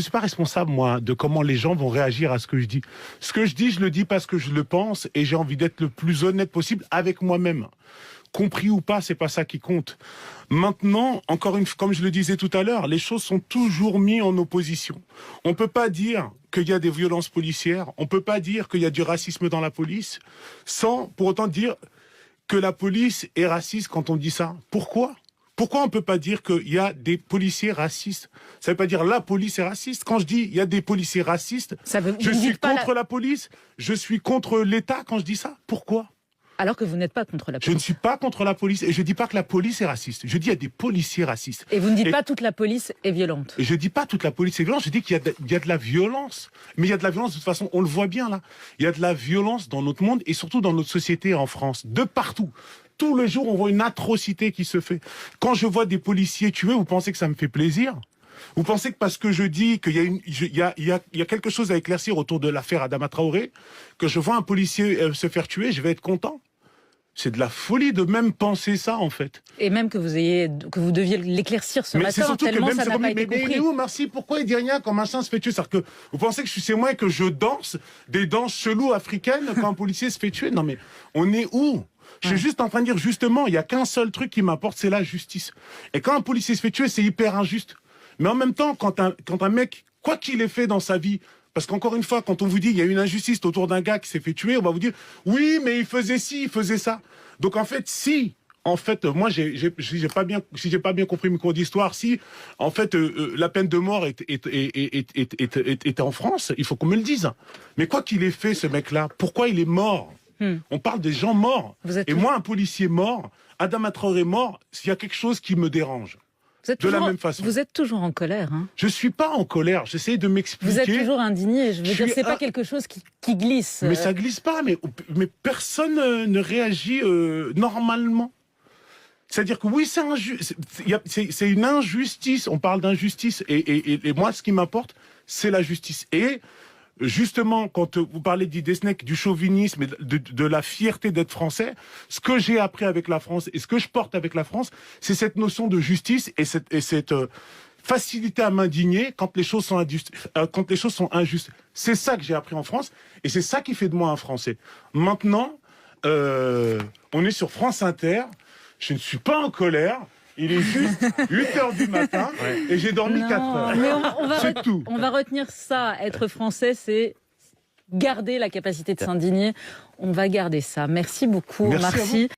je suis pas responsable, moi, de comment les gens vont réagir à ce que je dis. Ce que je dis, je le dis parce que je le pense et j'ai envie d'être le plus honnête possible avec moi-même. Compris ou pas, c'est pas ça qui compte. Maintenant, encore une fois, comme je le disais tout à l'heure, les choses sont toujours mises en opposition. On peut pas dire qu'il y a des violences policières, on peut pas dire qu'il y a du racisme dans la police, sans pour autant dire que la police est raciste quand on dit ça. Pourquoi ? Pourquoi on peut pas dire qu'il y a des policiers racistes ? Ça veut pas dire la police est raciste. Quand je dis il y a des policiers racistes, je suis contre la police, je suis contre l'État quand je dis ça. Pourquoi ? Alors que vous n'êtes pas contre la police. Je ne suis pas contre la police et je ne dis pas que la police est raciste. Je dis qu'il y a des policiers racistes. Et vous ne dites pas toute la police est violente. Et je ne dis pas toute la police est violente, je dis qu'il y a de la violence. Mais il y a de la violence de toute façon, on le voit bien là. Il y a de la violence dans notre monde et surtout dans notre société en France, de partout. Tous les jours, on voit une atrocité qui se fait. Quand je vois des policiers tués, vous pensez que ça me fait plaisir ? Vous pensez que parce que je dis qu'il y a quelque chose à éclaircir autour de l'affaire Adama Traoré, que je vois un policier se faire tuer, je vais être content ? C'est de la folie de même penser ça, en fait. Et même que vous deviez l'éclaircir ce matin, tellement que même ça n'a pas été compris. Mais où, merci, pourquoi il dit rien quand machin se fait tuer ? C'est-à-dire que vous pensez que c'est moi que je danse des danses cheloues africaines quand un policier se fait tuer ? Non mais, on est où ? Je suis juste en train de dire, justement, il n'y a qu'un seul truc qui m'importe, c'est la justice. Et quand un policier se fait tuer, c'est hyper injuste. Mais en même temps, quand un mec, quoi qu'il ait fait dans sa vie, parce qu'encore une fois, quand on vous dit il y a une injustice autour d'un gars qui s'est fait tuer, on va vous dire oui, mais il faisait ci, il faisait ça. Donc en fait, moi si j'ai pas bien compris mes cours d'histoire, si en fait la peine de mort était en France, il faut qu'on me le dise. Mais quoi qu'il ait fait, ce mec-là, pourquoi il est mort ? On parle des gens morts. Moi, un policier mort, Adama Traoré mort, s'il y a quelque chose qui me dérange. La même façon. Vous êtes toujours en colère. Hein. Je suis pas en colère, j'essaie de m'expliquer. Vous êtes toujours indigné, je veux dire, c'est pas quelque chose qui glisse. Mais ça glisse pas, mais personne ne réagit normalement. C'est-à-dire que oui, c'est une injustice, on parle d'injustice, et moi, ce qui m'importe, c'est la justice. Et justement, quand vous parlez d'Idesnek, du chauvinisme et de la fierté d'être français, ce que j'ai appris avec la France et ce que je porte avec la France, c'est cette notion de justice et cette facilité à m'indigner quand les choses sont injustes. C'est ça que j'ai appris en France et c'est ça qui fait de moi un Français. Maintenant, on est sur France Inter, je ne suis pas en colère. Il est juste 8h du matin et j'ai dormi 4 heures. Mais c'est tout. On va retenir ça. Être français, c'est garder la capacité de s'indigner. On va garder ça. Merci beaucoup. Merci.